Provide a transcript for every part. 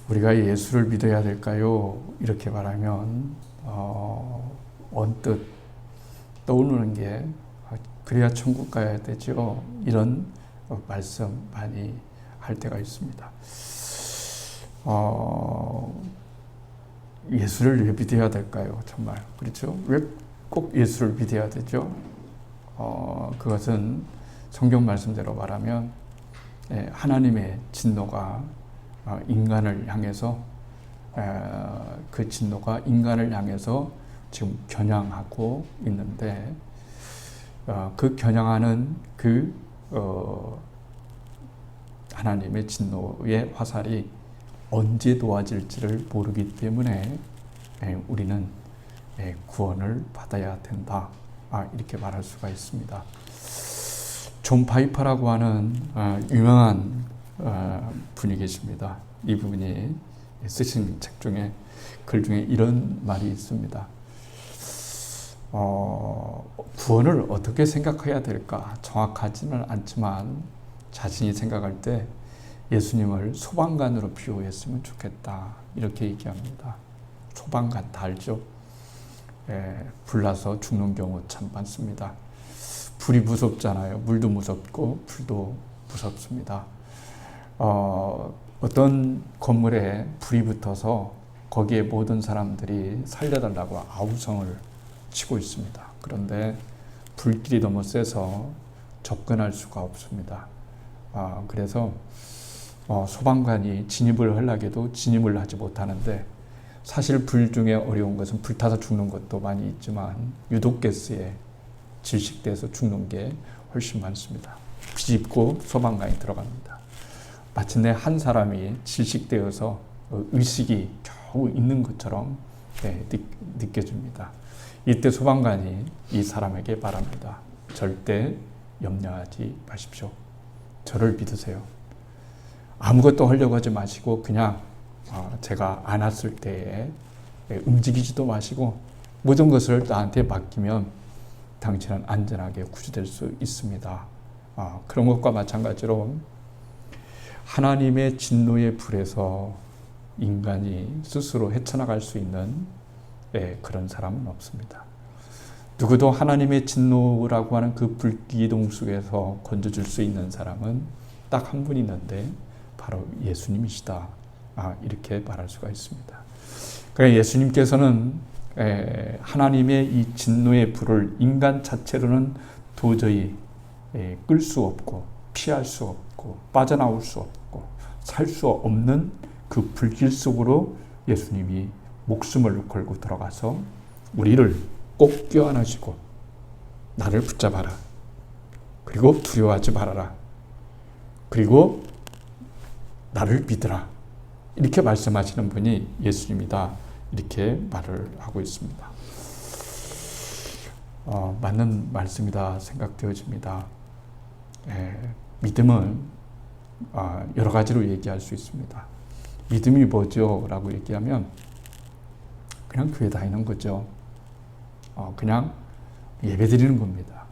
우리가 예수를 믿어야 될까요? 이렇게 말하면 언뜻 떠오르는 게 그래야 천국 가야 되죠. 이런 말씀 많이 할 때가 있습니다. 예수를 왜 믿어야 될까요? 정말 그렇죠? 왜 꼭 예수를 믿어야 되죠? 그것은 성경 말씀대로 말하면 하나님의 진노가 인간을 향해서 그 진노가 인간을 향해서 지금 겨냥하고 있는데 그 겨냥하는 그 하나님의 진노의 화살이 언제 도와질지를 모르기 때문에 우리는 구원을 받아야 된다. 이렇게 말할 수가 있습니다. 존 파이퍼라고 하는 유명한 분이 계십니다. 이분이 쓰신 책 중에 글 중에 이런 말이 있습니다. 구원을 어떻게 생각해야 될까 정확하지는 않지만 자신이 생각할 때 예수님을 소방관으로 비유했으면 좋겠다 이렇게 얘기합니다. 소방관 다 알죠? 불나서 죽는 경우 참 많습니다. 불이 무섭잖아요. 물도 무섭고 불도 무섭습니다. 어떤 건물에 불이 붙어서 거기에 모든 사람들이 살려달라고 아우성을 치고 있습니다. 그런데 불길이 너무 세서 접근할 수가 없습니다. 그래서 소방관이 진입을 하려고 해도 진입을 하지 못하는데 사실 불 중에 어려운 것은 불타서 죽는 것도 많이 있지만 유독가스에 질식돼서 죽는 게 훨씬 많습니다. 비집고 소방관이 들어갑니다. 마침내 한 사람이 질식되어서 의식이 겨우 있는 것처럼 느껴집니다. 이때 소방관이 이 사람에게 말합니다. 절대 염려하지 마십시오. 저를 믿으세요. 아무것도 하려고 하지 마시고 그냥 제가 안았을 때에 움직이지도 마시고 모든 것을 나한테 맡기면 당신은 안전하게 구조될 수 있습니다. 그런 것과 마찬가지로 하나님의 진노의 불에서 인간이 스스로 헤쳐나갈 수 있는 그런 사람은 없습니다. 누구도 하나님의 진노라고 하는 그 불기둥 속에서 건져줄 수 있는 사람은 딱 한 분 있는데 바로 예수님이시다. 이렇게 말할 수가 있습니다. 그러니까 예수님께서는 하나님의 이 진노의 불을 인간 자체로는 도저히 끌 수 없고 피할 수 없고 빠져나올 수 없고 살 수 없는 그 불길 속으로 예수님이 목숨을 걸고 들어가서 우리를 꼭 껴안으시고 나를 붙잡아라. 그리고 두려워하지 말아라. 그리고 나를 믿으라. 이렇게 말씀하시는 분이 예수님이다. 이렇게 말을 하고 있습니다. 맞는 말씀이다 생각되어집니다. 믿음은 여러 가지로 얘기할 수 있습니다. 믿음이 뭐죠? 라고 얘기하면 그냥 교회 다니는 거죠. 그냥 예배 드리는 겁니다.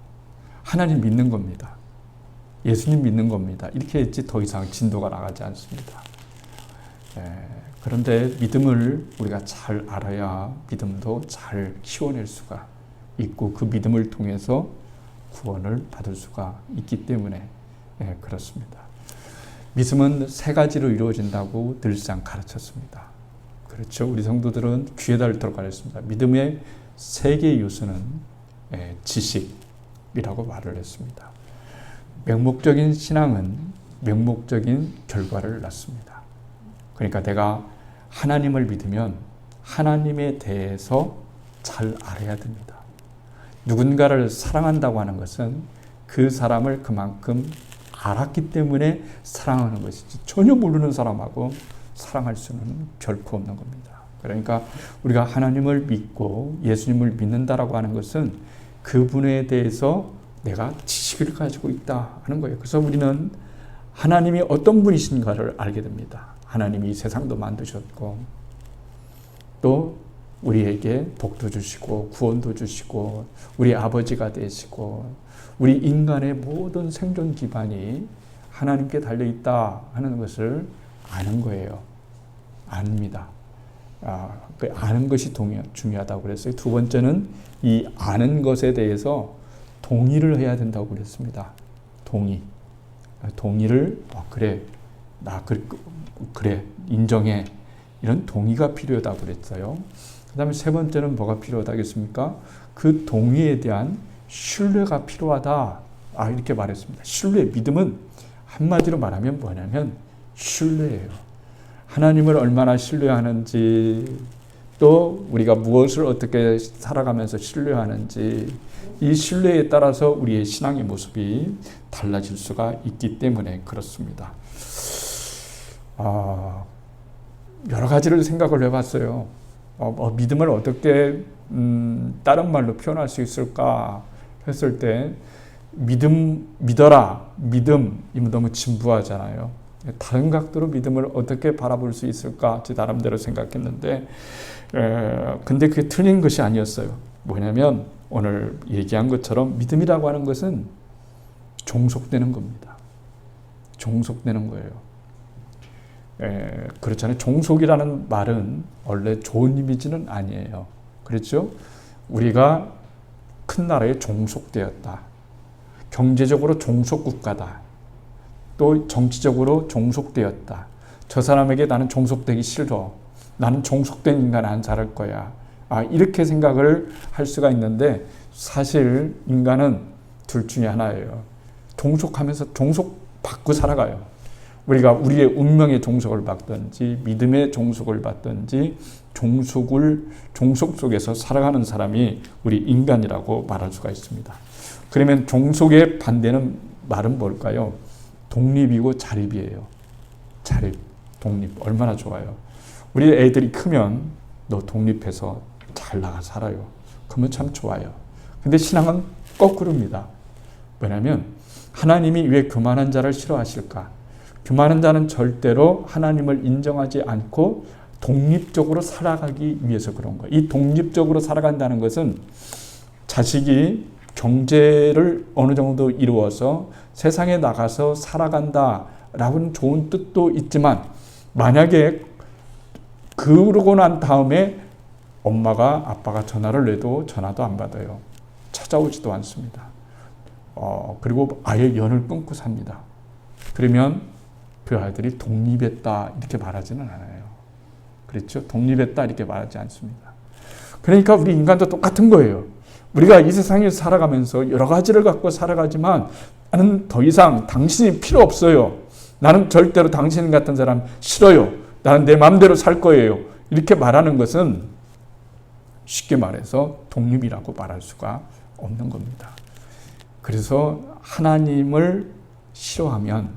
하나님 믿는 겁니다. 예수님 믿는 겁니다. 이렇게 했지 더 이상 진도가 나가지 않습니다. 그런데 믿음을 우리가 잘 알아야 믿음도 잘 키워낼 수가 있고 그 믿음을 통해서 구원을 받을 수가 있기 때문에 그렇습니다. 믿음은 세 가지로 이루어진다고 늘상 가르쳤습니다. 그렇죠. 우리 성도들은 귀에 닳도록 가르쳤습니다. 믿음의 세 개의 요소는 지식이라고 말을 했습니다. 맹목적인 신앙은 맹목적인 결과를 낳습니다. 그러니까 내가 하나님을 믿으면 하나님에 대해서 잘 알아야 됩니다. 누군가를 사랑한다고 하는 것은 그 사람을 그만큼 알았기 때문에 사랑하는 것이지 전혀 모르는 사람하고 사랑할 수는 결코 없는 겁니다. 그러니까 우리가 하나님을 믿고 예수님을 믿는다라고 하는 것은 그분에 대해서 내가 지식을 가지고 있다 하는 거예요. 그래서 우리는 하나님이 어떤 분이신가를 알게 됩니다. 하나님이 이 세상도 만드셨고 또 우리에게 복도 주시고 구원도 주시고 우리 아버지가 되시고 우리 인간의 모든 생존 기반이 하나님께 달려있다 하는 것을 아는 거예요. 압니다. 그 아는 것이 중요하다고 그랬어요. 두 번째는 이 아는 것에 대해서 동의를 해야 된다고 그랬습니다. 동의를 그래, 그래 인정해, 이런 동의가 필요하다고 그랬어요. 그 다음에 세 번째는 뭐가 필요하다겠습니까? 그 동의에 대한 신뢰가 필요하다. 이렇게 말했습니다. 신뢰, 믿음은 한마디로 말하면 뭐냐면 신뢰예요. 하나님을 얼마나 신뢰하는지, 또 우리가 무엇을 어떻게 살아가면서 신뢰하는지, 이 신뢰에 따라서 우리의 신앙의 모습이 달라질 수가 있기 때문에 그렇습니다. 여러 가지를 생각을 해봤어요. 믿음을 어떻게 다른 말로 표현할 수 있을까 했을 때, 믿어라, 믿음이면 너무 진부하잖아요. 다른 각도로 믿음을 어떻게 바라볼 수 있을까 제 나름대로 생각했는데, 근데 그게 틀린 것이 아니었어요. 뭐냐면 오늘 얘기한 것처럼 믿음이라고 하는 것은 종속되는 겁니다. 종속되는 거예요. 그렇잖아요. 종속이라는 말은 원래 좋은 이미지는 아니에요. 그렇죠? 우리가 큰 나라에 종속되었다. 경제적으로 종속국가다. 또 정치적으로 종속되었다. 저 사람에게 나는 종속되기 싫어. 나는 종속된 인간 안 살 거야. 이렇게 생각을 할 수가 있는데, 사실 인간은 둘 중에 하나예요. 종속하면서 종속받고 살아가요. 우리가 우리의 운명의 종속을 받든지 믿음의 종속을 받든지 종속 속에서 살아가는 사람이 우리 인간이라고 말할 수가 있습니다. 그러면 종속의 반대는 말은 뭘까요? 독립이고 자립이에요. 자립, 독립 얼마나 좋아요. 우리 애들이 크면 너 독립해서 잘 나가 살아요. 그러면 참 좋아요. 근데 신앙은 거꾸로입니다. 뭐냐면 하나님이 왜 교만한 자를 싫어하실까? 교만한 자는 절대로 하나님을 인정하지 않고 독립적으로 살아가기 위해서 그런 거예요. 이 독립적으로 살아간다는 것은 자식이 경제를 어느 정도 이루어서 세상에 나가서 살아간다라는 좋은 뜻도 있지만, 만약에 그러고 난 다음에 엄마가 아빠가 전화를 해도 전화도 안 받아요. 찾아오지도 않습니다. 그리고 아예 연을 끊고 삽니다. 그러면 그 아이들이 독립했다 이렇게 말하지는 않아요. 그렇죠? 독립했다 이렇게 말하지 않습니다. 그러니까 우리 인간도 똑같은 거예요. 우리가 이 세상에 살아가면서 여러 가지를 갖고 살아가지만, 나는 더 이상 당신이 필요 없어요. 나는 절대로 당신 같은 사람 싫어요. 나는 내 마음대로 살 거예요. 이렇게 말하는 것은 쉽게 말해서 독립이라고 말할 수가 없는 겁니다. 그래서 하나님을 싫어하면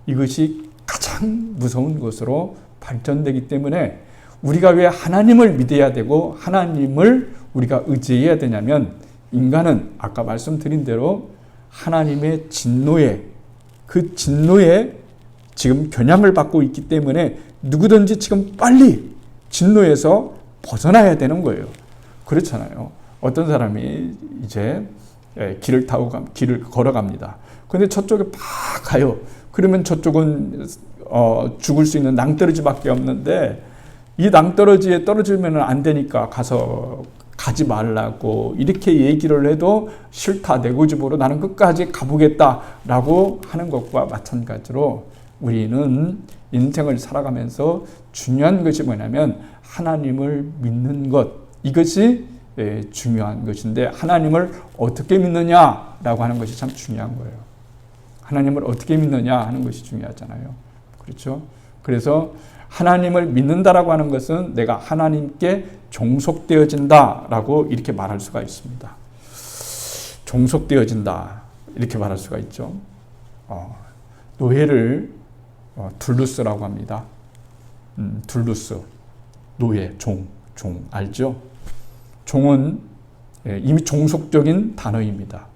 이것이 가장 무서운 것으로 발전되기 때문에, 우리가 왜 하나님을 믿어야 되고 하나님을 우리가 의지해야 되냐면, 인간은 아까 말씀드린 대로 하나님의 진노에, 그 진노에 지금 겨냥을 받고 있기 때문에 누구든지 지금 빨리 진노에서 벗어나야 되는 거예요. 그렇잖아요. 어떤 사람이 이제 길을 걸어갑니다. 근데 저쪽에 막 가요. 그러면 저쪽은 죽을 수 있는 낭떠러지밖에 없는데, 이 낭떠러지에 떨어지면 안 되니까 가지 말라고 이렇게 얘기를 해도 싫다, 내 고집으로 나는 끝까지 가보겠다라고 하는 것과 마찬가지로, 우리는 인생을 살아가면서 중요한 것이 뭐냐면 하나님을 믿는 것, 이것이 중요한 것인데, 하나님을 어떻게 믿느냐라고 하는 것이 참 중요한 거예요. 하나님을 어떻게 믿느냐 하는 것이 중요하잖아요. 그렇죠? 그래서 하나님을 믿는다라고 하는 것은 내가 하나님께 종속되어진다라고 이렇게 말할 수가 있습니다. 종속되어진다 이렇게 말할 수가 있죠. 노예를 둘루스라고 합니다. 둘루스, 노예, 종 알죠? 종은 이미 종속적인 단어입니다.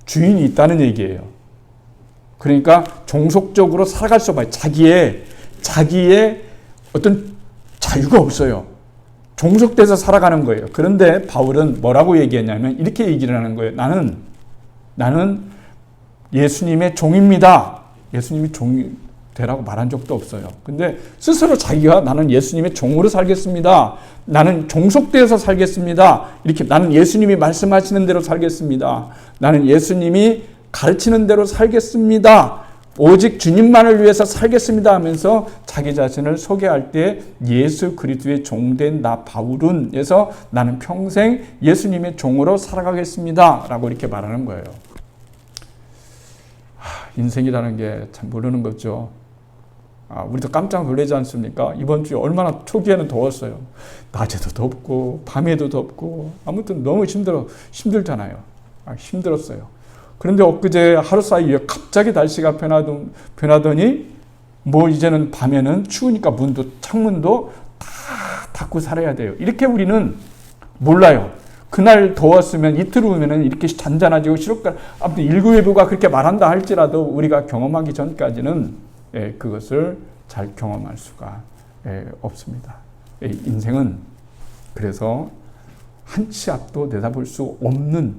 주인이 있다는 얘기예요. 그러니까 종속적으로 살아갈 수 없어요. 자기의 어떤 자유가 없어요. 종속돼서 살아가는 거예요. 그런데 바울은 뭐라고 얘기했냐면 이렇게 얘기를 하는 거예요. 나는 예수님의 종입니다. 예수님이 종이 되라고 말한 적도 없어요. 근데 스스로 자기가 나는 예수님의 종으로 살겠습니다. 나는 종속되어서 살겠습니다. 이렇게 나는 예수님이 말씀하시는 대로 살겠습니다. 나는 예수님이 가르치는 대로 살겠습니다. 오직 주님만을 위해서 살겠습니다 하면서 자기 자신을 소개할 때 예수 그리스도의 종된 나 바울은 에서 나는 평생 예수님의 종으로 살아가겠습니다 라고 이렇게 말하는 거예요. 인생이라는 게 참 모르는 거죠. 우리도 깜짝 놀라지 않습니까? 이번 주에 얼마나 초기에는 더웠어요. 낮에도 덥고 밤에도 덥고 아무튼 너무 힘들잖아요. 힘들었어요. 그런데 엊그제 하루 사이에 갑자기 날씨가 변하더니 뭐 이제는 밤에는 추우니까 문도 창문도 다 닫고 살아야 돼요. 이렇게 우리는 몰라요. 그날 더웠으면 이틀 후면은 이렇게 잔잔해지고 시럽가 아무튼 일구일구가 그렇게 말한다 할지라도 우리가 경험하기 전까지는 그것을 잘 경험할 수가 없습니다. 인생은 그래서 한 치 앞도 내다볼 수 없는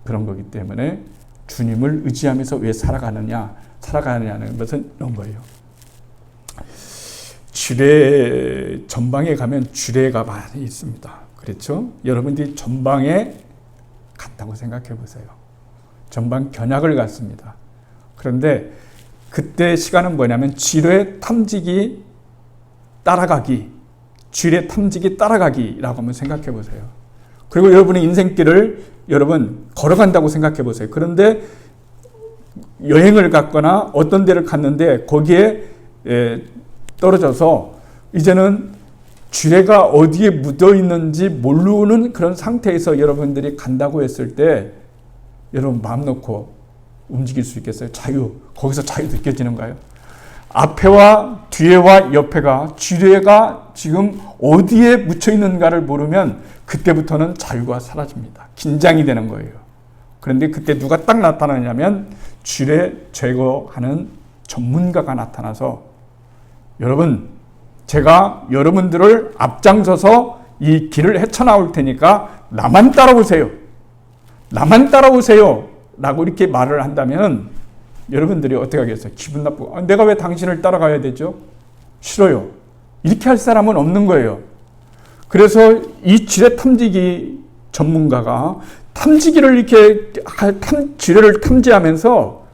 그런 거기 때문에 주님을 의지하면서 왜 살아가느냐는 것은 이런 거예요. 주례 전방에 가면 주례가 많이 있습니다. 그렇죠? 여러분들이 전방에 갔다고 생각해 보세요. 전방 견학을 갔습니다. 그런데 그때 시간은 뭐냐면 지뢰 탐지기 따라가기라고 한번 생각해 보세요. 그리고 여러분의 인생길을 여러분 걸어간다고 생각해 보세요. 그런데 여행을 갔거나 어떤 데를 갔는데 거기에 떨어져서 이제는 쥐레가 어디에 묻어 있는지 모르는 그런 상태에서 여러분들이 간다고 했을 때 여러분 마음 놓고 움직일 수 있겠어요? 거기서 자유 느껴지는가요? 앞에와 뒤에와 옆에가 쥐레가 지금 어디에 묻혀 있는가를 모르면 그때부터는 자유가 사라집니다. 긴장이 되는 거예요. 그런데 그때 누가 딱 나타나냐면 쥐레 제거하는 전문가가 나타나서 여러분 제가 여러분들을 앞장서서 이 길을 헤쳐나올 테니까 나만 따라오세요. 라고 이렇게 말을 한다면 여러분들이 어떻게 하겠어요? 기분 나쁘고 내가 왜 당신을 따라가야 되죠? 싫어요. 이렇게 할 사람은 없는 거예요. 그래서 이 지뢰 탐지기 전문가가 탐지기를 이렇게 지뢰를 탐지하면서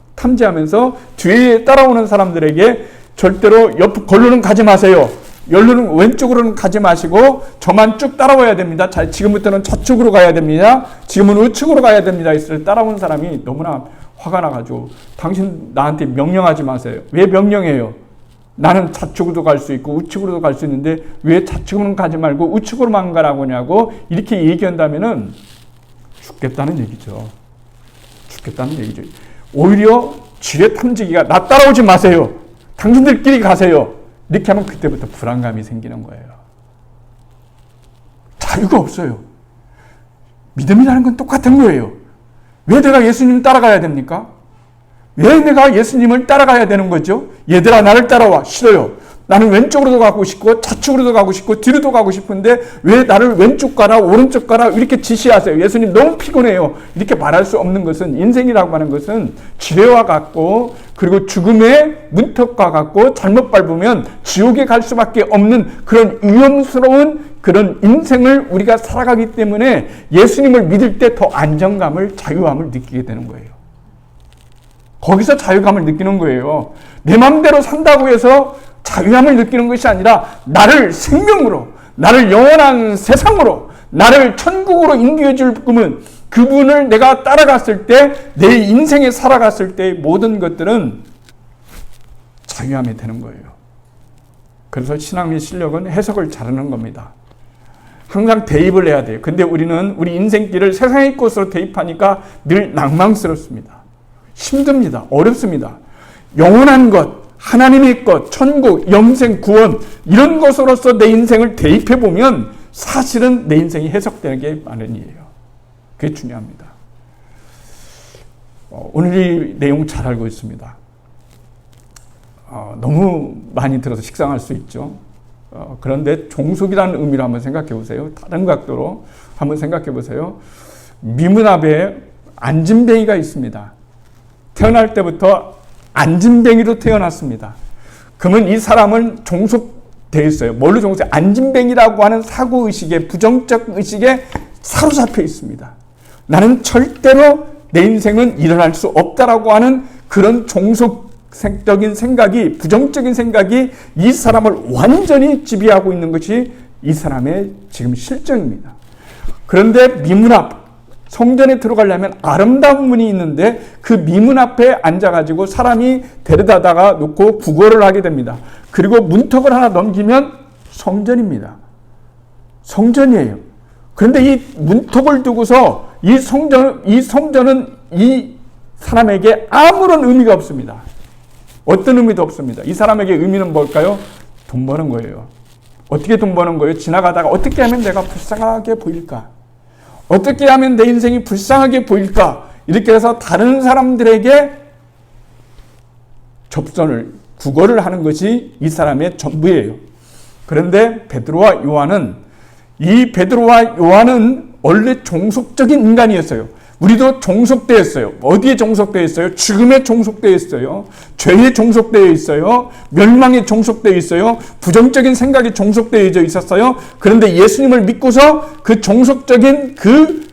뒤에 따라오는 사람들에게 절대로 걸로는 가지 마세요. 왼쪽으로는 가지 마시고 저만 쭉 따라와야 됩니다. 자, 지금부터는 저쪽으로 가야 됩니다. 지금은 우측으로 가야 됩니다. 있을 때 따라온 사람이 너무나 화가 나가지고 당신 나한테 명령하지 마세요. 왜 명령해요? 나는 좌측으로도 갈 수 있고 우측으로도 갈 수 있는데 왜 좌측으로는 가지 말고 우측으로만 가라고 하냐고 이렇게 얘기한다면은 죽겠다는 얘기죠. 오히려 지뢰 탐지기가 나 따라오지 마세요. 당신들끼리 가세요. 이렇게 하면 그때부터 불안감이 생기는 거예요. 자유가 없어요. 믿음이라는 건 똑같은 거예요. 왜 내가 예수님 따라가야 됩니까? 왜 내가 예수님을 따라가야 되는 거죠? 얘들아 나를 따라와. 싫어요. 나는 왼쪽으로도 가고 싶고 좌측으로도 가고 싶고 뒤로도 가고 싶은데 왜 나를 왼쪽 가라 오른쪽 가라 이렇게 지시하세요. 예수님 너무 피곤해요. 이렇게 말할 수 없는 것은 인생이라고 하는 것은 지뢰와 같고 그리고 죽음의 문턱과 같고 잘못 밟으면 지옥에 갈 수밖에 없는 그런 위험스러운 그런 인생을 우리가 살아가기 때문에 예수님을 믿을 때 더 안정감을 자유함을 느끼게 되는 거예요. 거기서 자유감을 느끼는 거예요. 내 마음대로 산다고 해서 자유함을 느끼는 것이 아니라 나를 생명으로, 나를 영원한 세상으로, 나를 천국으로 인도해 줄 그분을 내가 따라갔을 때, 내 인생에 살아갔을 때 모든 것들은 자유함이 되는 거예요. 그래서 신앙의 실력은 해석을 잘하는 겁니다. 항상 대입을 해야 돼요. 근데 우리는 우리 인생길을 세상의 것으로 대입하니까 늘 낭망스럽습니다. 힘듭니다. 어렵습니다. 영원한 것, 하나님의 것, 천국, 영생, 구원 이런 것으로서 내 인생을 대입해 보면 사실은 내 인생이 해석되는 게 마련이에요. 그게 중요합니다. 오늘 이 내용 잘 알고 있습니다. 너무 많이 들어서 식상할 수 있죠. 그런데 종속이라는 의미로 한번 생각해 보세요. 다른 각도로 한번 생각해 보세요. 미문 앞에 앉은뱅이가 있습니다. 태어날 때부터 앉은뱅이로 태어났습니다. 그러면 이 사람은 종속되어 있어요. 뭘로 종속? 안진뱅이라고 하는 사고의식에, 부정적 의식에 사로잡혀 있습니다. 나는 절대로 내 인생은 일어날 수 없다라고 하는 그런 종속적인 생각이, 부정적인 생각이 이 사람을 완전히 지배하고 있는 것이 이 사람의 지금 실정입니다. 그런데 미문 앞, 성전에 들어가려면 아름다운 문이 있는데 그 미문 앞에 앉아가지고 사람이 데려다가 놓고 구걸을 하게 됩니다. 그리고 문턱을 하나 넘기면 성전입니다. 성전이에요. 그런데 이 문턱을 두고서 이 성전은 이 사람에게 아무런 의미가 없습니다. 어떤 의미도 없습니다. 이 사람에게 의미는 뭘까요? 돈 버는 거예요. 어떻게 돈 버는 거예요? 지나가다가 어떻게 하면 내가 불쌍하게 보일까? 어떻게 하면 내 인생이 불쌍하게 보일까? 이렇게 해서 다른 사람들에게 접선을, 구걸을 하는 것이 이 사람의 전부예요. 그런데 베드로와 요한은 원래 종속적인 인간이었어요. 우리도 종속되어 있어요. 어디에 종속되어 있어요? 죽음에 종속되어 있어요. 죄에 종속되어 있어요. 멸망에 종속되어 있어요. 부정적인 생각에 종속되어 있었어요. 그런데 예수님을 믿고서 그 종속적인 그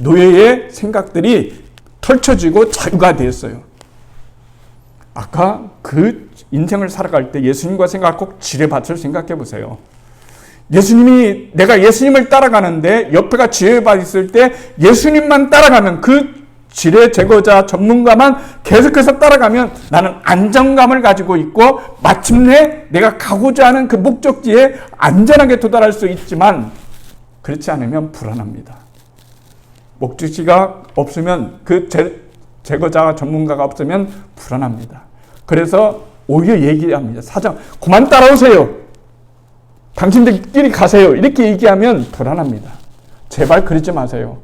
노예의 생각들이 펼쳐지고 자유가 되었어요. 아까 그 인생을 살아갈 때 예수님과 생각 꼭 지뢰밭을 생각해 보세요. 내가 예수님을 따라가는데 옆에가 지뢰밭이 있을 때 예수님만 따라가면, 그 지뢰 제거자 전문가만 계속해서 따라가면 나는 안정감을 가지고 있고 마침내 내가 가고자 하는 그 목적지에 안전하게 도달할 수 있지만, 그렇지 않으면 불안합니다. 목적지가 없으면, 그 제거자 전문가가 없으면 불안합니다. 그래서 오히려 얘기합니다. 사장, 그만 따라오세요. 당신들끼리 가세요. 이렇게 얘기하면 불안합니다. 제발 그러지 마세요.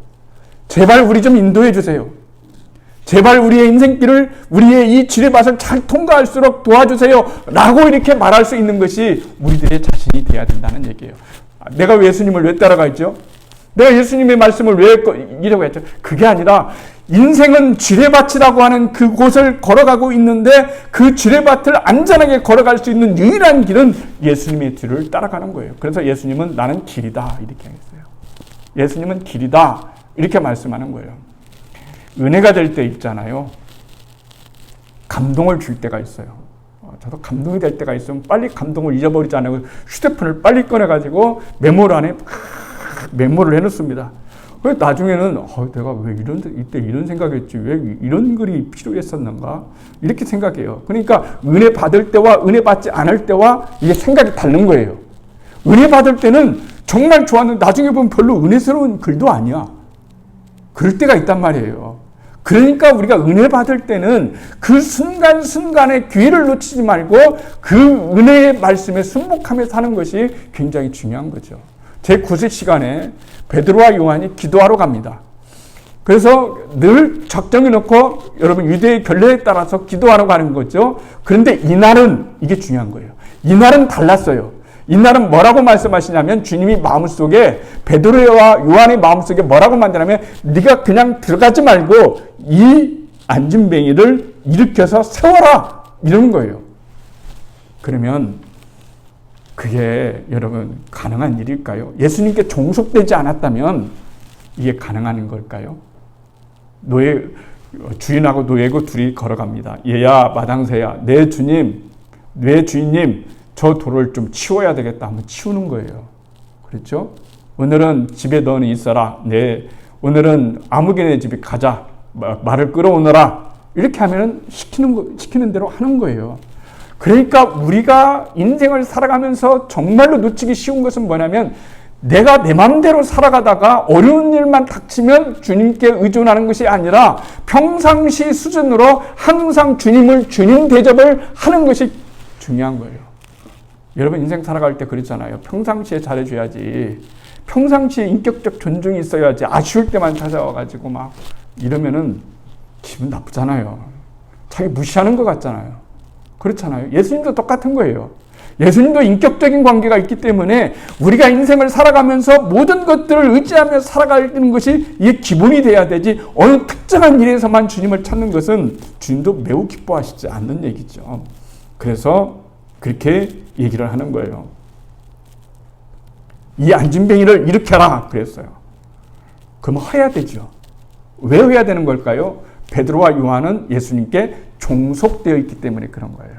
제발 우리 좀 인도해 주세요. 제발 우리의 인생길을, 우리의 이 지뢰밭을 잘 통과할수록 도와주세요. 라고 이렇게 말할 수 있는 것이 우리들의 자신이 돼야 된다는 얘기예요. 내가 예수님을 왜 따라가죠? 내가 예수님의 말씀을 왜 이라고 했죠? 그게 아니라 인생은 지뢰밭이라고 하는 그곳을 걸어가고 있는데 그 지뢰밭을 안전하게 걸어갈 수 있는 유일한 길은 예수님의 뒤를 따라가는 거예요. 그래서 예수님은 나는 길이다 이렇게 했어요. 예수님은 길이다 이렇게 말씀하는 거예요. 은혜가 될 때 있잖아요. 감동을 줄 때가 있어요. 저도 감동이 될 때가 있으면 빨리 감동을 잊어버리지 않고 휴대폰을 빨리 꺼내가지고 메모를 안에 메모를 해놓습니다. 나중에는 내가 왜 이때 이런 생각했지, 왜 이런 글이 필요했었는가 이렇게 생각해요. 그러니까 은혜 받을 때와 은혜 받지 않을 때와 이게 생각이 다른 거예요. 은혜 받을 때는 정말 좋았는데 나중에 보면 별로 은혜스러운 글도 아니야. 그럴 때가 있단 말이에요. 그러니까 우리가 은혜 받을 때는 그 순간순간의 기회를 놓치지 말고 그 은혜의 말씀에 순복하며 사는 것이 굉장히 중요한 거죠. 제 9세 시간에 베드로와 요한이 기도하러 갑니다. 그래서 늘 적정해 놓고 여러분 유대의 결례에 따라서 기도하러 가는 거죠. 그런데 이날은 이게 중요한 거예요. 이날은 달랐어요. 이날은 뭐라고 말씀하시냐면 주님이 마음속에 베드로와 요한의 마음속에 뭐라고 만드냐면 네가 그냥 들어가지 말고 이 안진뱅이를 일으켜서 세워라 이러는 거예요. 그러면 그게 여러분 가능한 일일까요? 예수님께 종속되지 않았다면 이게 가능한 걸까요? 주인하고 노예고 둘이 걸어갑니다. 얘야 마당새야 내 주인님 저 돌을 좀 치워야 되겠다 하면 치우는 거예요. 그렇죠? 오늘은 집에 너는 있어라. 오늘은 아무개네 집에 가자. 말을 끌어오너라. 이렇게 하면 시키는 대로 하는 거예요. 그러니까 우리가 인생을 살아가면서 정말로 놓치기 쉬운 것은 뭐냐면 내가 내 마음대로 살아가다가 어려운 일만 닥치면 주님께 의존하는 것이 아니라 평상시 수준으로 항상 주님 대접을 하는 것이 중요한 거예요. 여러분 인생 살아갈 때 그랬잖아요. 평상시에 잘해줘야지. 평상시에 인격적 존중이 있어야지. 아쉬울 때만 찾아와가지고 막 이러면은 기분 나쁘잖아요. 자기 무시하는 것 같잖아요. 그렇잖아요. 예수님도 똑같은 거예요. 예수님도 인격적인 관계가 있기 때문에 우리가 인생을 살아가면서 모든 것들을 의지하며 살아가는 것이 이게 기본이 돼야 되지 어느 특정한 일에서만 주님을 찾는 것은 주님도 매우 기뻐하시지 않는 얘기죠. 그래서 그렇게 얘기를 하는 거예요. 이 안진뱅이를 일으켜라 그랬어요. 그럼 해야 되죠. 왜 해야 되는 걸까요? 베드로와 요한은 예수님께 종속되어 있기 때문에 그런 거예요.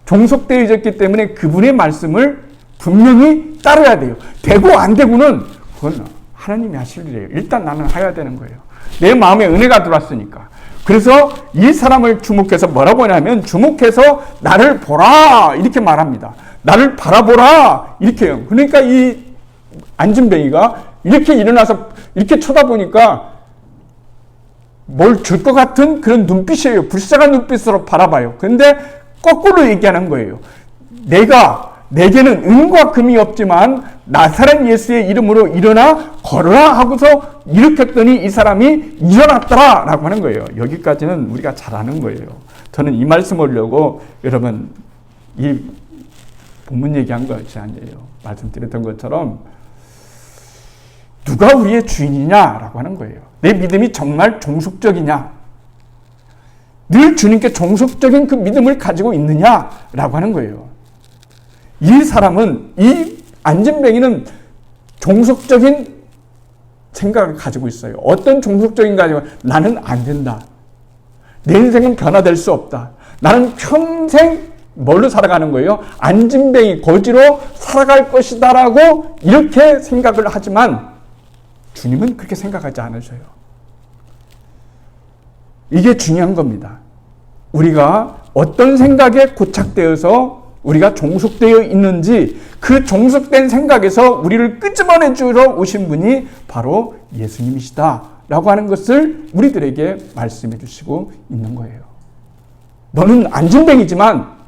종속되어 있었기 때문에 그분의 말씀을 분명히 따라야 돼요. 되고 안 되고는 그건 하나님이 하실 일이에요. 일단 나는 해야 되는 거예요. 내 마음에 은혜가 들어왔으니까. 그래서 이 사람을 주목해서 뭐라고 하냐면 주목해서 나를 보라 이렇게 말합니다. 나를 바라보라 이렇게요. 그러니까 이 안진뱅이가 이렇게 일어나서 이렇게 쳐다보니까 뭘 줄 것 같은 그런 눈빛이에요. 불쌍한 눈빛으로 바라봐요. 그런데 거꾸로 얘기하는 거예요. 내게는 은과 금이 없지만 나사렛 예수의 이름으로 일어나 걸어라 하고서 일으켰더니 이 사람이 일어났더라 라고 하는 거예요. 여기까지는 우리가 잘 아는 거예요. 저는 이 말씀 하려고 여러분 이 본문 얘기한 것이 아니에요. 말씀드렸던 것처럼 누가 우리의 주인이냐라고 하는 거예요. 내 믿음이 정말 종속적이냐? 늘 주님께 종속적인 그 믿음을 가지고 있느냐라고 하는 거예요. 이 사람은, 이 안진뱅이는 종속적인 생각을 가지고 있어요. 어떤 종속적인 가지고 나는 안 된다. 내 인생은 변화될 수 없다. 나는 평생 뭘로 살아가는 거예요? 안진뱅이 거지로 살아갈 것이다라고 이렇게 생각을 하지만 주님은 그렇게 생각하지 않으셔요. 이게 중요한 겁니다. 우리가 어떤 생각에 고착되어서 우리가 종속되어 있는지 그 종속된 생각에서 우리를 끄집어내 주러 오신 분이 바로 예수님이시다 라고 하는 것을 우리들에게 말씀해 주시고 있는 거예요. 너는 안진뱅이지만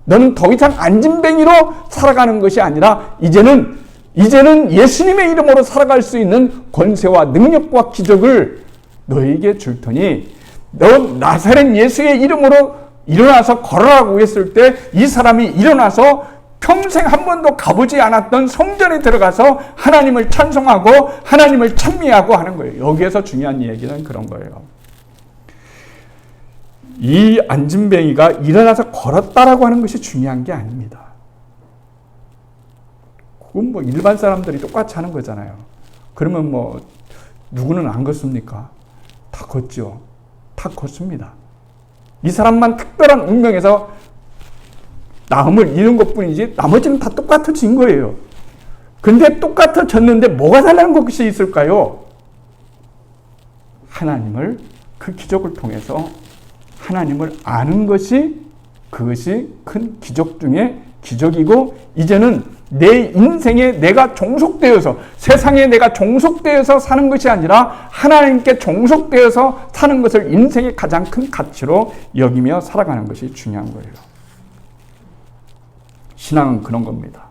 너는 더 이상 안진뱅이로 살아가는 것이 아니라 이제는 예수님의 이름으로 살아갈 수 있는 권세와 능력과 기적을 너에게 줄 테니 너 나사렛 예수의 이름으로 일어나서 걸어라고 했을 때 이 사람이 일어나서 평생 한 번도 가보지 않았던 성전에 들어가서 하나님을 찬송하고 하나님을 찬미하고 하는 거예요. 여기에서 중요한 얘기는 그런 거예요. 이 안진뱅이가 일어나서 걸었다라고 하는 것이 중요한 게 아닙니다. 그건 뭐 일반 사람들이 똑같이 하는 거잖아요. 그러면 뭐 누구는 안 걷습니까? 다 걷죠. 다 걷습니다. 이 사람만 특별한 운명에서 나음을 잃은 것뿐이지 나머지는 다 똑같아진 거예요. 근데 똑같아졌는데 뭐가 달라는 것이 있을까요? 하나님을 그 기적을 통해서 하나님을 아는 것이 그것이 큰 기적 중에 기적이고 이제는 내 인생에 내가 종속되어서 세상에 내가 종속되어서 사는 것이 아니라 하나님께 종속되어서 사는 것을 인생의 가장 큰 가치로 여기며 살아가는 것이 중요한 거예요. 신앙은 그런 겁니다.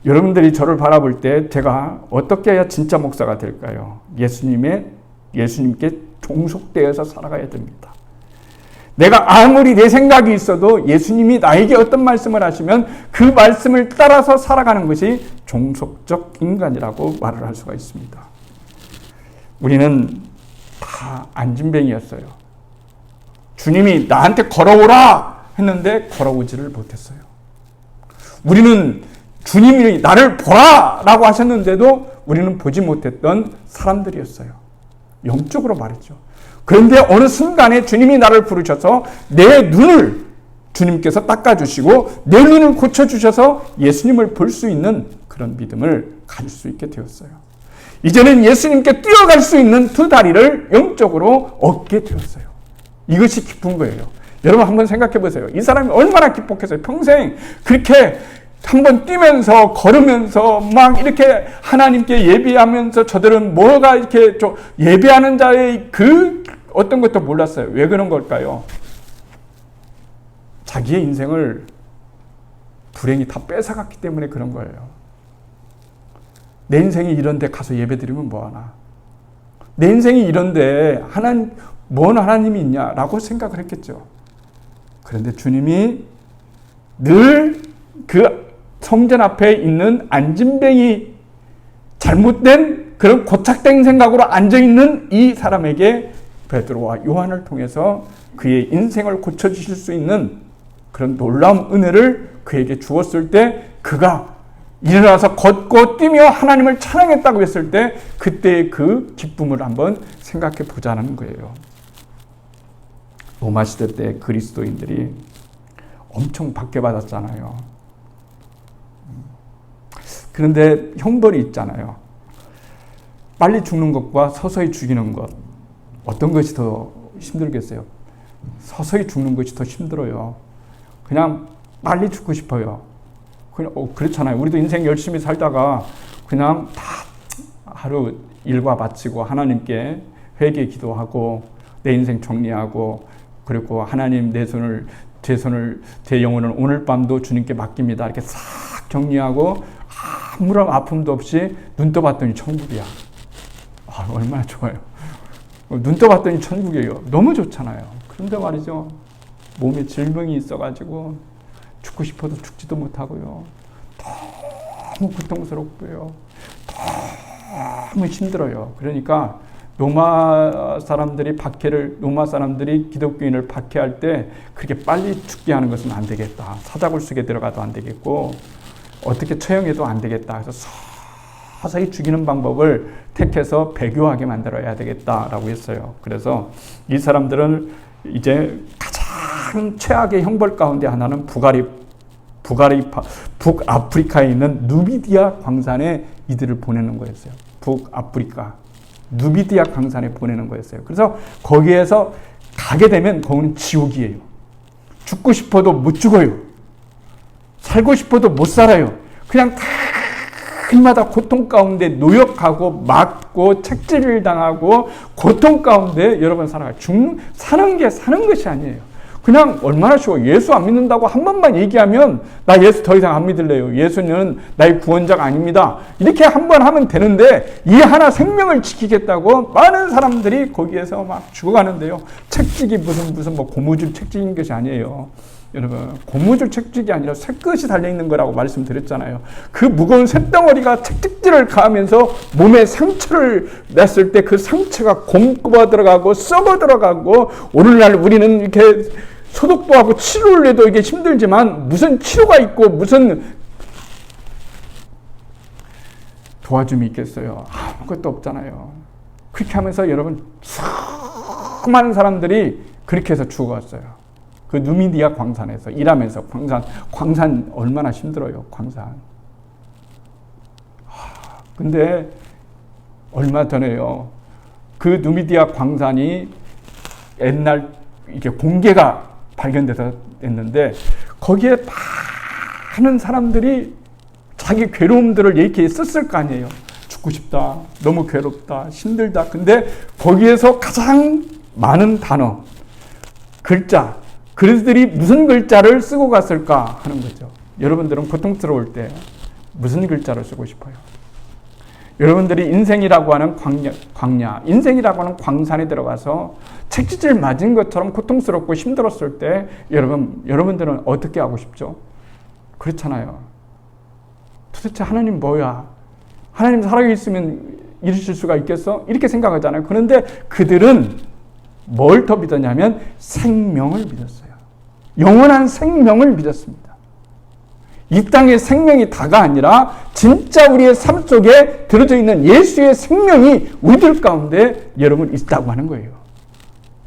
여러분들이 저를 바라볼 때 제가 어떻게 해야 진짜 목사가 될까요? 예수님께 종속되어서 살아가야 됩니다. 내가 아무리 내 생각이 있어도 예수님이 나에게 어떤 말씀을 하시면 그 말씀을 따라서 살아가는 것이 종속적 인간이라고 말을 할 수가 있습니다. 우리는 다 안진뱅이였어요. 주님이 나한테 걸어오라 했는데 걸어오지를 못했어요. 우리는 주님이 나를 보라 라고 하셨는데도 우리는 보지 못했던 사람들이었어요. 영적으로 말했죠. 그런데 어느 순간에 주님이 나를 부르셔서 내 눈을 주님께서 닦아주시고 내 눈을 고쳐주셔서 예수님을 볼 수 있는 그런 믿음을 가질 수 있게 되었어요. 이제는 예수님께 뛰어갈 수 있는 두 다리를 영적으로 얻게 되었어요. 이것이 기쁜 거예요. 여러분 한번 생각해 보세요. 이 사람이 얼마나 기뻤겠어요. 평생 그렇게 한번 뛰면서 걸으면서 막 이렇게 하나님께 예배하면서 저들은 뭐가 이렇게 좀 예배하는 자의 그 어떤 것도 몰랐어요. 왜 그런 걸까요? 자기의 인생을 불행이 다 뺏어갔기 때문에 그런 거예요. 내 인생이 이런데 가서 예배드리면 뭐하나? 내 인생이 이런데 뭔 하나님이 있냐라고 생각을 했겠죠. 그런데 주님이 늘 그 성전 앞에 있는 안진뱅이 잘못된 그런 고착된 생각으로 앉아있는 이 사람에게 베드로와 요한을 통해서 그의 인생을 고쳐주실 수 있는 그런 놀라운 은혜를 그에게 주었을 때 그가 일어나서 걷고 뛰며 하나님을 찬양했다고 했을 때 그때의 그 기쁨을 한번 생각해 보자는 거예요. 로마 시대 때 그리스도인들이 엄청 박해받았잖아요. 그런데 형벌이 있잖아요. 빨리 죽는 것과 서서히 죽이는 것, 어떤 것이 더 힘들겠어요? 서서히 죽는 것이 더 힘들어요. 그냥 빨리 죽고 싶어요. 그냥 그렇잖아요. 우리도 인생 열심히 살다가 그냥 다 하루 일과 마치고 하나님께 회개 기도하고 내 인생 정리하고 그리고 하나님 제 영혼을 오늘 밤도 주님께 맡깁니다. 이렇게 싹 정리하고 아무런 아픔도 없이 눈 떠봤더니 천국이야. 아, 얼마나 좋아요. 눈 떠봤더니 천국이에요. 너무 좋잖아요. 그런데 말이죠. 몸에 질병이 있어가지고 죽고 싶어도 죽지도 못하고요. 너무 고통스럽고요. 너무 힘들어요. 그러니까 로마 사람들이 기독교인을 박해할 때 그렇게 빨리 죽게 하는 것은 안 되겠다. 사자굴 속에 들어가도 안 되겠고 어떻게 처형해도 안 되겠다. 그래서 서서히 죽이는 방법을 택해서 배교하게 만들어야 되겠다라고 했어요. 그래서 이 사람들은 이제 가장 최악의 형벌 가운데 하나는 북아프리카에 있는 누비디아 광산에 이들을 보내는 거였어요. 북아프리카 누비디아 광산에 보내는 거였어요. 그래서 거기에서 가게 되면 거기는 지옥이에요. 죽고 싶어도 못 죽어요. 살고 싶어도 못 살아요. 그냥 날마다 고통 가운데 노역하고 맞고 책질을 당하고 고통 가운데 여러분 살아가요. 사는 게 사는 것이 아니에요. 그냥 얼마나 쉬워. 예수 안 믿는다고 한 번만 얘기하면 나 예수 더 이상 안 믿을래요. 예수는 나의 구원자가 아닙니다. 이렇게 한 번 하면 되는데 이 하나 생명을 지키겠다고 많은 사람들이 거기에서 막 죽어가는데요. 책찍이 무슨 뭐 고무줄 책찍인 것이 아니에요. 여러분 고무줄 책찍이 아니라 쇠끝이 달려있는 거라고 말씀드렸잖아요. 그 무거운 쇳덩어리가 책찍질을 가하면서 몸에 상처를 냈을 때 그 상처가 곰꼽아 들어가고 썩어 들어가고 오늘날 우리는 이렇게 소독도 하고 치료를 해도 이게 힘들지만 무슨 치료가 있고 무슨 도와줌이 있겠어요. 아무것도 없잖아요. 그렇게 하면서 여러분 수많은 사람들이 그렇게 해서 죽어갔어요. 그 누미디아 광산에서 일하면서 광산 얼마나 힘들어요. 광산. 근데 얼마 전에요. 그 누미디아 광산이 옛날 이게 공개가 발견돼서 했는데 거기에 많은 사람들이 자기 괴로움들을 이렇게 썼을 거 아니에요. 죽고 싶다. 너무 괴롭다. 힘들다. 근데 거기에서 가장 많은 단어, 글자, 그들이 무슨 글자를 쓰고 갔을까 하는 거죠. 여러분들은 고통스러울 때 무슨 글자를 쓰고 싶어요? 여러분들이 인생이라고 하는 광야, 인생이라고 하는 광산에 들어가서 책짓질 맞은 것처럼 고통스럽고 힘들었을 때 여러분들은 어떻게 하고 싶죠? 그렇잖아요. 도대체 하나님 뭐야? 하나님 살아있으면 이러실 수가 있겠어? 이렇게 생각하잖아요. 그런데 그들은 뭘 더 믿었냐면 생명을 믿었어요. 영원한 생명을 믿었습니다. 이 땅의 생명이 다가 아니라 진짜 우리의 삶 속에 들어져 있는 예수의 생명이 우리들 가운데 여러분 있다고 하는 거예요.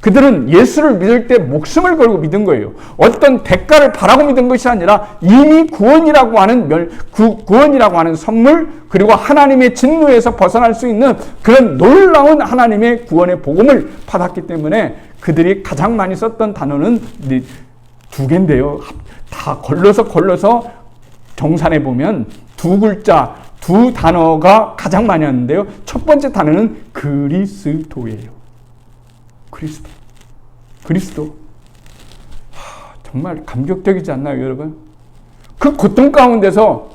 그들은 예수를 믿을 때 목숨을 걸고 믿은 거예요. 어떤 대가를 바라고 믿은 것이 아니라 이미 구원이라고 하는 선물 그리고 하나님의 진노에서 벗어날 수 있는 그런 놀라운 하나님의 구원의 복음을 받았기 때문에 그들이 가장 많이 썼던 단어는 두 개인데요. 다 걸러서 정산해 보면 두 글자, 두 단어가 가장 많이 하는데요. 첫 번째 단어는 그리스도예요. 그리스도. 정말 감격적이지 않나요, 여러분? 그 고통 가운데서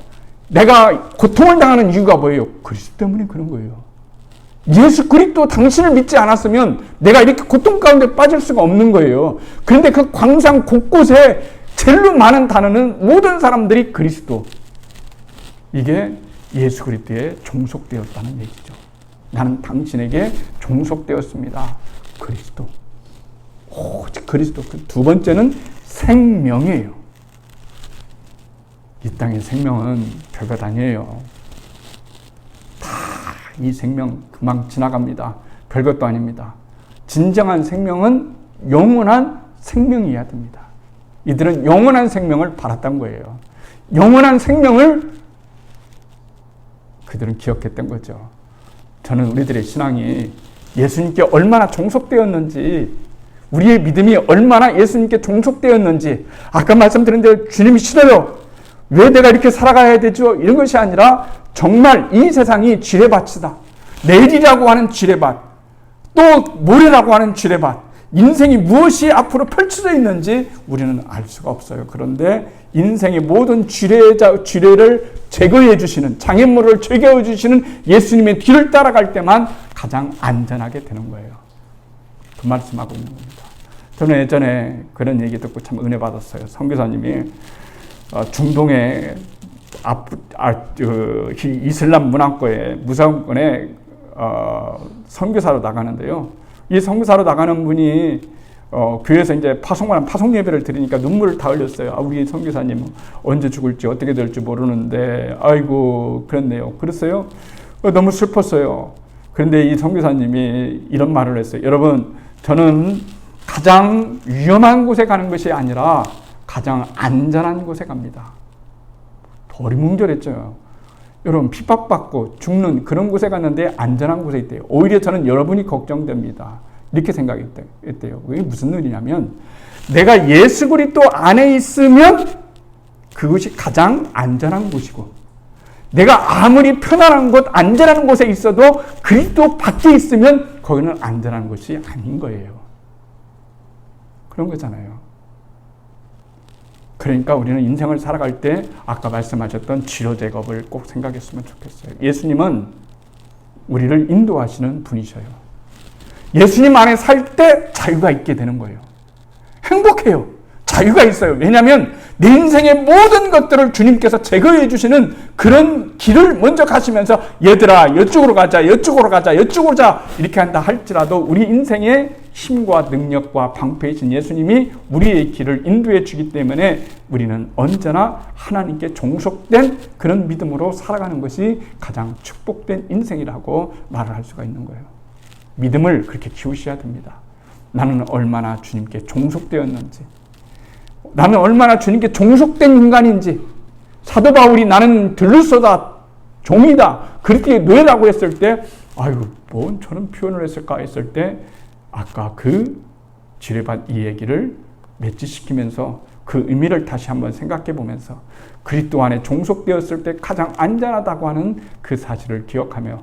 내가 고통을 당하는 이유가 뭐예요? 그리스도 때문에 그런 거예요. 예수 그리스도 당신을 믿지 않았으면 내가 이렇게 고통 가운데 빠질 수가 없는 거예요. 그런데 그 광산 곳곳에 제일 많은 단어는 모든 사람들이 그리스도. 이게 예수 그리스도에 종속되었다는 얘기죠. 나는 당신에게 종속되었습니다. 그리스도. 오직 그리스도. 두 번째는 생명이에요. 이 땅의 생명은 별것 아니에요. 다 이 생명 금방 지나갑니다. 별것도 아닙니다. 진정한 생명은 영원한 생명이어야 됩니다. 이들은 영원한 생명을 바랐던 거예요. 영원한 생명을 그들은 기억했던 거죠. 저는 우리들의 신앙이 예수님께 얼마나 종속되었는지, 우리의 믿음이 얼마나 예수님께 종속되었는지, 아까 말씀드린 대로 주님이 싫어요. 왜 내가 이렇게 살아가야 되죠? 이런 것이 아니라 정말 이 세상이 지뢰밭이다. 내일이라고 하는 지뢰밭, 또 모레라고 하는 지뢰밭, 인생이 무엇이 앞으로 펼쳐져 있는지 우리는 알 수가 없어요. 그런데 인생의 모든 지뢰를 제거해 주시는, 장애물을 제거해 주시는 예수님의 뒤를 따라갈 때만 가장 안전하게 되는 거예요. 그 말씀하고 있는 겁니다. 저는 예전에 그런 얘기 듣고 참 은혜 받았어요. 선교사님이 중동의 이슬람 문화권에 무슬림권에 선교사로 나가는데요. 이 선교사로 나가는 분이 교회에서 이제 파송 예배를 드리니까 눈물을 다 흘렸어요. 우리 선교사님 언제 죽을지 어떻게 될지 모르는데 아이고 그랬네요. 그랬어요. 너무 슬펐어요. 그런데 이 선교사님이 이런 말을 했어요. 여러분, 저는 가장 위험한 곳에 가는 것이 아니라 가장 안전한 곳에 갑니다. 어리뭉절했죠. 여러분, 핍박받고 죽는 그런 곳에 갔는데 안전한 곳에 있대요. 오히려 저는 여러분이 걱정됩니다. 이렇게 생각했대요. 그게 무슨 일이냐면, 내가 예수 그리스도 안에 있으면 그것이 가장 안전한 곳이고, 내가 아무리 편안한 곳, 안전한 곳에 있어도 그리스도 밖에 있으면 거기는 안전한 곳이 아닌 거예요. 그런 거잖아요. 그러니까 우리는 인생을 살아갈 때 아까 말씀하셨던 치료 작업을 꼭 생각했으면 좋겠어요. 예수님은 우리를 인도하시는 분이셔요. 예수님 안에 살 때 자유가 있게 되는 거예요. 행복해요. 자유가 있어요. 왜냐하면 내 인생의 모든 것들을 주님께서 제거해 주시는 그런 길을 먼저 가시면서 얘들아 이쪽으로 가자, 이쪽으로 가자, 이쪽으로 자 이렇게 한다 할지라도 우리 인생의 힘과 능력과 방패이신 예수님이 우리의 길을 인도해 주기 때문에 우리는 언제나 하나님께 종속된 그런 믿음으로 살아가는 것이 가장 축복된 인생이라고 말을 할 수가 있는 거예요. 믿음을 그렇게 키우셔야 됩니다. 나는 얼마나 주님께 종속되었는지, 나는 얼마나 주님께 종속된 인간인지. 사도 바울이 나는 들르소다, 종이다, 그렇게 노예라고 했을 때 아이고 뭔 저런 표현을 했을까 했을 때 아까 그 지뢰밭 이 얘기를 매치시키면서 그 의미를 다시 한번 생각해 보면서 그리스도 안에 종속되었을 때 가장 안전하다고 하는 그 사실을 기억하며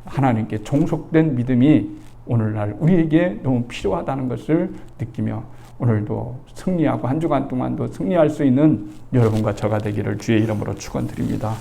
하나님께 종속된 믿음이 오늘날 우리에게 너무 필요하다는 것을 느끼며 오늘도 승리하고 한 주간 동안도 승리할 수 있는 여러분과 저가 되기를 주의 이름으로 축원드립니다.